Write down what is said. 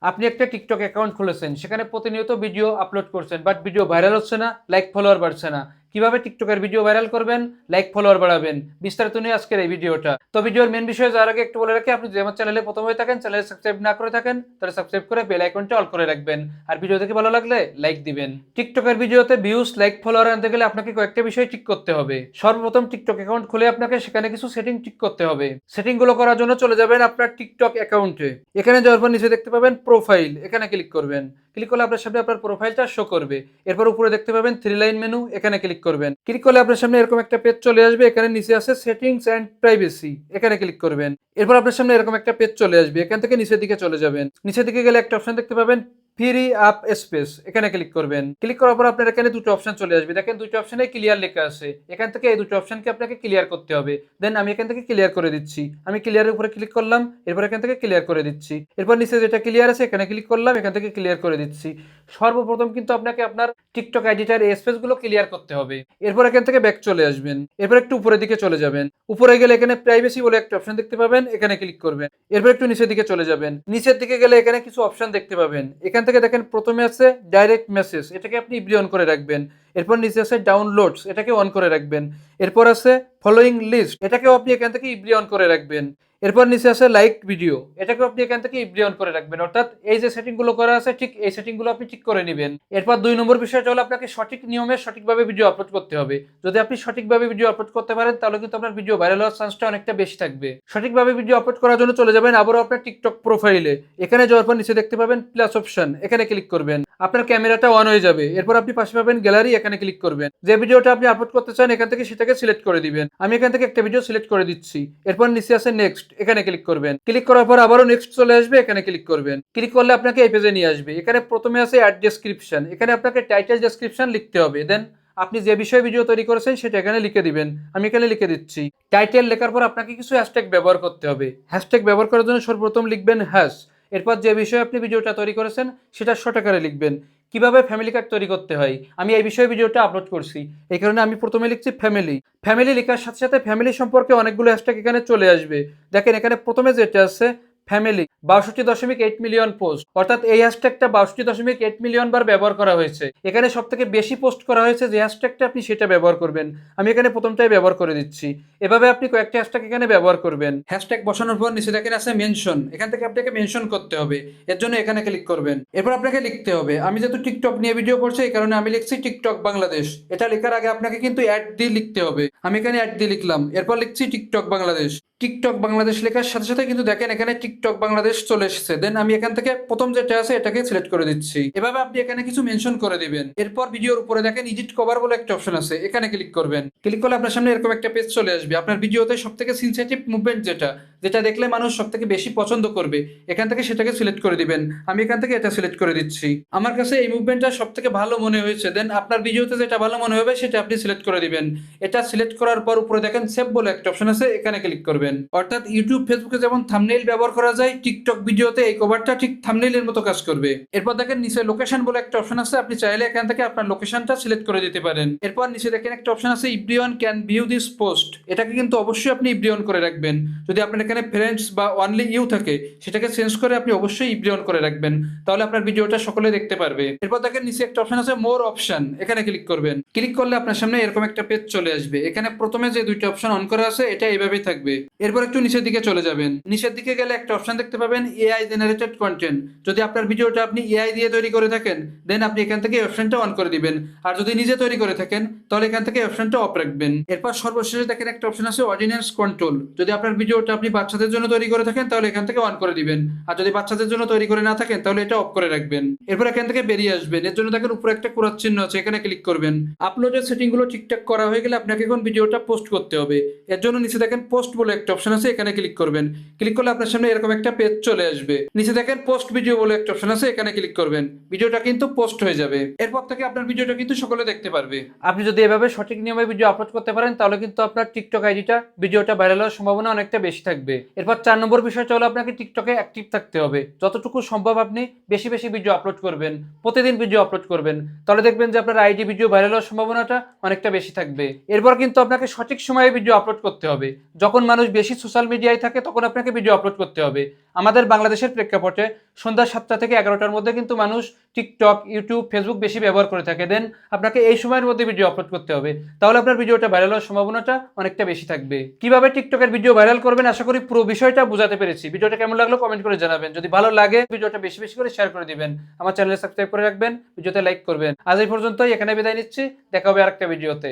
আপনি একটা TikTok account খুলেছেন, সেখানে প্রতিনিয়ত ভিডিও আপলোড করছেন, বাট ভিডিও ভাইরাল হচ্ছে না, লাইক ফলোয়ার বাড়ছে না। কিভাবে টিকটকের ভিডিও ভাইরাল করবেন, লাইক ফলোয়ার বাড়াবেন, বিস্তারিত নিয়ে আজকের এই ভিডিওটা। তো ভিডিওর মেন বিষয়ে যাওয়ার আগে একটু বলে রাখি, আপনি যদি আমার চ্যানেলে প্রথম হয়ে থাকেন, চ্যানেলে সাবস্ক্রাইব না করে থাকেন, তাহলে সাবস্ক্রাইব করে বেল আইকনটা অল করে রাখবেন। আর ভিডিও দেখে ভালো লাগলে লাইক দিবেন। টিকটকের ভিডিওতে ভিউজ, লাইক, ফলোয়ার আনতে গেলে আপনাকে কয়েকটা বিষয় ঠিক করতে হবে। সর্বপ্রথম টিকটক অ্যাকাউন্ট খুলে আপনাকে সেখানে কিছু সেটিং ঠিক করতে হবে। সেটিংগুলো করার জন্য চলে যাবেন আপনার টিকটক অ্যাকাউন্টে। এখানে যাওয়ার পর নিচে দেখতে পাবেন প্রোফাইল, এখানে ক্লিক করবেন। ক্লিক করলে আপনার সামনে আপনার প্রোফাইলটা শো করবে। এরপর উপরে দেখতে পাবেন থ্রি লাইন মেনু, এখানে ক্লিক করবেন। ক্লিক করলে আপনার সামনে এরকম একটা পেজ চলে আসবে। এখানে নিচে আছে সেটিংস অ্যান্ড প্রাইভেসি, এখানে ক্লিক করবেন। এরপর আপনার সামনে এরকম একটা পেজ চলে আসবে। এখান থেকে নিচের দিকে চলে যাবেন। নিচের দিকে গেলে একটা অপশন দেখতে পাবেন ফ্রি আপ স্পেস, এখানে ক্লিক করবেন। ক্লিক করার পর আপনার এখানে দুটো অপশন চলে আসবে। দেখেন দুটো অপশনে ক্লিয়ার লেখা আছে। এখান থেকে এই দুটো অপশনকে আপনাকে ক্লিয়ার করতে হবে। দেন আমি এখান থেকে ক্লিয়ার করে দিচ্ছি। আমি ক্লিয়ারের উপরে ক্লিক করলাম, এরপর এখান থেকে ক্লিয়ার করে দিচ্ছি। এরপর নিচে যেটা ক্লিয়ার আছে এখানে ক্লিক করলাম, এখান থেকে ক্লিয়ার করে দিচ্ছি। সর্বপ্রথম কিন্তু আপনাকে আপনার টিকটক আইডিটার এই স্পেসগুলো ক্লিয়ার করতে হবে। এরপর এখান থেকে ব্যাক চলে আসবেন। এরপর একটু উপরের দিকে চলে যাবেন। উপরে গেলে এখানে প্রাইভেসি বলে একটা অপশন দেখতে পাবেন, এখানে ক্লিক করবেন। এরপর একটু নিচের দিকে চলে যাবেন। নিচের দিকে গেলে এখানে কিছু অপশন দেখতে পাবেন। এখান থেকে দেখেন প্রথমে আছে ডাইরেক্ট মেসেজ, এটাকে আপনি ইব্রি অন করে রাখবেন। এরপর নিচে আছে ডাউনলোডস, এটাকে অন করে রাখবেন। এরপর আছে ফলোইং লিস্ট, এটাকেও আপনি এখান থেকে ইব্রি অন করে রাখবেন। এরপর নিচে আছে লাইক ভিডিও, এটাকেও আপনি এখান থেকে ইব্রি অন করে রাখবেন। অর্থাৎ এই যে সেটিংগুলো করা আছে ঠিক এই সেটিংগুলো আপনি ঠিক করে নেবেন। এরপর 2 নম্বর বিষয়টা হলো আপনাকে সঠিক নিয়মে সঠিকভাবে ভিডিও আপলোড করতে হবে। যদি আপনি সঠিকভাবে ভিডিও আপলোড করতে পারেন তাহলে কিন্তু আপনার ভিডিও ভাইরাল হওয়ার চান্সটা অনেকটা বেশি থাকবে। সঠিকভাবে ভিডিও আপলোড করার জন্য চলে যাবেন আবারও আপনার টিকটক প্রোফাইলে। এখানে যাওয়ার পর নিচে দেখতে পাবেন প্লাস অপশন, এখানে ক্লিক করবেন। আপনার ক্যামেরাটা অন হয়ে যাবে। এরপর আপনি পাশে পাবেন গ্যালারি, এখানে ক্লিক করবেন। যে ভিডিওটা আপনি আপলোড করতে চান এখান থেকে সেটাকে সিলেক্ট করে দিবেন। আমি এখান থেকে একটা ভিডিও সিলেক্ট করে দিচ্ছি। এরপর নিচে আছে নেক্সট, এখানে ক্লিক করবেন। ক্লিক করার পর আবারও নেক্সট চলে আসবে, এখানে ক্লিক করবেন। ক্লিক করলে আপনাকে এই পেজে নিয়ে আসবে। এখানে প্রথমে আছে অ্যাড ডেসক্রিপশন, এখানে আপনাকে টাইটেল ডেসক্রিপশন লিখতে হবে। দেন আপনি যে বিষয়ে ভিডিও তৈরি করেছেন সেটা এখানে লিখে দিবেন। আমি এখানে লিখে দিচ্ছি। টাইটেল লেখার পর আপনাকে কিছু হ্যাশট্যাগ ব্যবহার করতে হবে। হ্যাশট্যাগ ব্যবহার করার জন্য সর্বপ্রথম লিখবেন হ্যাশ। এরপর যে বিষয়ে আপনি ভিডিওটা তৈরি করেছেন সেটা শর্ট আকারে লিখবেন। কিভাবে ফ্যামিলি কার্ড তৈরি করতে হয় আমি এই বিষয়ে ভিডিওটা আপলোড করছি, এই কারণে আমি প্রথমে লিখছি ফ্যামিলি। ফ্যামিলি লেখার সাথে সাথে ফ্যামিলি সম্পর্কে অনেকগুলো হ্যাশট্যাগ এখানে চলে আসবে। দেখেন এখানে প্রথমে যেটা আছে ফ্যামিলি 62.8 মিলিয়ন পোস্ট, অর্থাৎ এই হ্যাশট্যাগটা 62.8 মিলিয়ন বার ব্যবহার করা হয়েছে। এখানে সব থেকে বেশি পোস্ট করা হয়েছে যে হ্যাশট্যাগটা আপনি সেটা ব্যবহার করবেন। আমি এখানে প্রথমটাই ব্যবহার করে দিচ্ছি। এভাবে আপনি কয়েকটা হ্যাশট্যাগ এখানে ব্যবহার করবেন। হ্যাশট্যাগ বসানোর পর নিচে দেখেন আছে মেনশন, এখান থেকে আপনাকে মেনশন করতে হবে। এর জন্য এখানে ক্লিক করবেন। এরপর আপনাকে লিখতে হবে, আমি যেহেতু টিকটক নিয়ে ভিডিও করছি এই কারণে আমি লিখছি টিকটক বাংলাদেশ। এটা লেখার আগে আপনাকে কিন্তু অ্যাড দিয়ে লিখতে হবে। আমি এখানে অ্যাড দিয়ে লিখলাম। এরপর লিখছি টিকটক বাংলাদেশ। টিকটক বাংলাদেশ লেখার সাথে সাথে কিন্তু দেখেন এখানে টিকটক বাংলাদেশ চলে এসেছে। দেন আমি এখান থেকে প্রথম যেটা আছে এটাকে সিলেক্ট করে দিচ্ছি। এভাবে আপনি এখানে কিছু মেনশন করে দিবেন। এরপর ভিডিওর উপরে দেখেন এডিট কভার বলে একটা অপশন আছে, এখানে ক্লিক করবেন। ক্লিক করলে আপনার সামনে এরকম একটা পেজ চলে আসবে। আপনার ভিডিওতে সবথেকে সেনসিটিভ মুভমেন্ট যেটা যেটা দেখলে মানুষ সবথেকে বেশি পছন্দ করবে এখান থেকে সেটাকে সিলেক্ট করে দিবেন। আমি এখান থেকে এটা সিলেক্ট করে দিচ্ছি। আমার কাছে এই মুভমেন্টটা সবথেকে ভালো মনে হয়েছে। দেন আপনার ভিডিওতে যেটা ভালো মনে হবে সেটা আপনি সিলেক্ট করে দিবেন। এটা সিলেক্ট করার পর উপরে দেখেন সেভ বলে একটা অপশন আছে, এখানে ক্লিক করবেন। অর্থাৎ ইউটিউব ফেসবুকে যেমন থাম্বনেইল ব্যবহার করা যায় টিকটক ভিডিওতে এই কভারটা ঠিক থাম্বনেইলের মতো কাজ করবে। এরপর দেখেন নিচে লোকেশন বলে একটা অপশন আছে, আপনি চাইলে এখান থেকে আপনার লোকেশনটা সিলেক্ট করে দিতে পারেন। এরপর নিচে দেখেন একটা অপশন আছে everyone can view this post, এটাকে কিন্তু অবশ্যই আপনি এভরিওয়ান করে রাখবেন। যদি আপনার এখানে ফ্রেন্ডস বা অনলি ইউ থাকে সেটাকে চেঞ্জ করে আপনি অবশ্যই এভরিওয়ান করে রাখবেন, তাহলে আপনার ভিডিওটা সকলে দেখতে পারবে। এরপর দেখেন নিচে একটা অপশন আছে মোর অপশন, এখানে ক্লিক করবেন। ক্লিক করলে আপনার সামনে এরকম একটা পেজ চলে আসবে। এখানে প্রথমে যে দুইটা অপশন অন করা আছে এটা এইভাবেই থাকবে। এরপর একটু নিচের দিকে চলে যাবেন। নিচের দিকে গেলে একটা অপশন দেখতে পাবেন এআই জেনারেটেড কন্টেন্ট। যদি আপনার ভিডিওটা আপনি এআই দিয়ে তৈরি করে থাকেন দেন আপনি এখান থেকে অপশনটা অন করে দিবেন। আর যদি নিজে তৈরি করে থাকেন তাহলে এখান থেকে অপশনটা অফ রাখবেন। এরপর সর্বশেষে দেখেন একটা অপশন আছে অডিয়েন্স কন্ট্রোল। যদি আপনার ভিডিওটা আপনি বাচ্চাদের জন্য তৈরি করে থাকেন তাহলে এখান থেকে অন করে দিবেন। আর যদি বাচ্চাদের জন্য তৈরি করে না থাকেন তাহলে এটা অফ করে রাখবেন। এরপর এখান থেকে বেরিয়ে আসবেন। এর জন্য দেখেন উপরে একটা ক্রস চিহ্ন আছে, এখানে ক্লিক করবেন। আপলোডের সেটিং গুলো ঠিকঠাক করা হয়ে গেলে আপনাকে এখন ভিডিওটা পোস্ট করতে হবে। এর জন্য নিচে দেখেন পোস্ট বলে একটা অপশন আছে, এখানে ক্লিক করবেন। ক্লিক করলে আপনার সামনে এরকম একটা পেজ চলে আসবে। নিচে দেখেন পোস্ট ভিডিও বলে একটা অপশন আছে, এখানে ক্লিক করবেন। ভিডিওটা কিন্তু পোস্ট হয়ে যাবে। এরপর থেকে আপনার ভিডিওটা কিন্তু সকলে দেখতে পারবে। আপনি যদি এভাবে সঠিক নিয়মে ভিডিও আপলোড করতে পারেন তাহলে কিন্তু আপনার টিকটক আইডিটা ভিডিওটা ভাইরাল হওয়ার সম্ভাবনা অনেকটা বেশি থাকবে। এরপর 4 নম্বর বিষয়টা হলো আপনাকে টিকটকে অ্যাক্টিভ থাকতে হবে। যতটুকু সম্ভব আপনি বেশি বেশি ভিডিও আপলোড করবেন, প্রতিদিন ভিডিও আপলোড করবেন, তাহলে দেখবেন যে আপনার আইডি ভিডিও ভাইরাল হওয়ার সম্ভাবনাটা অনেকটা বেশি থাকবে। এরপর কিন্তু আপনাকে সঠিক সময়ে ভিডিও আপলোড করতে হবে। যখন মানুষ বেশি সোশ্যাল মিডিয়ায় থাকে তখন আপনাকে ভিডিও আপলোড করতে হবে। আমাদের বাংলাদেশের প্রেক্ষাপটে সন্ধ্যা 7টা থেকে 11টার মধ্যে কিন্তু মানুষ টিকটক, ইউটিউব, ফেসবুক বেশি ব্যবহার করে থাকে। দেন আপনাকে এই সময়ের মধ্যে ভিডিও আপলোড করতে হবে, তাহলে আপনার ভিডিওটা ভাইরাল হওয়ার সম্ভাবনাটা অনেকটা বেশি থাকবে। কিভাবে টিকটকের ভিডিও ভাইরাল করবেন, আশা করি পুরো বিষয়টা বোঝাতে পেরেছি। ভিডিওটা কেমন লাগলো কমেন্ট করে জানাবেন। যদি ভালো লাগে ভিডিওটা বেশি বেশি করে শেয়ার করে দিবেন। আমার চ্যানেলে সাবস্ক্রাইব করে রাখবেন, ভিডিওতে লাইক করবেন। আজ এই পর্যন্তই, এখানে বিদায় নিচ্ছি। দেখা হবে আরেকটা ভিডিওতে।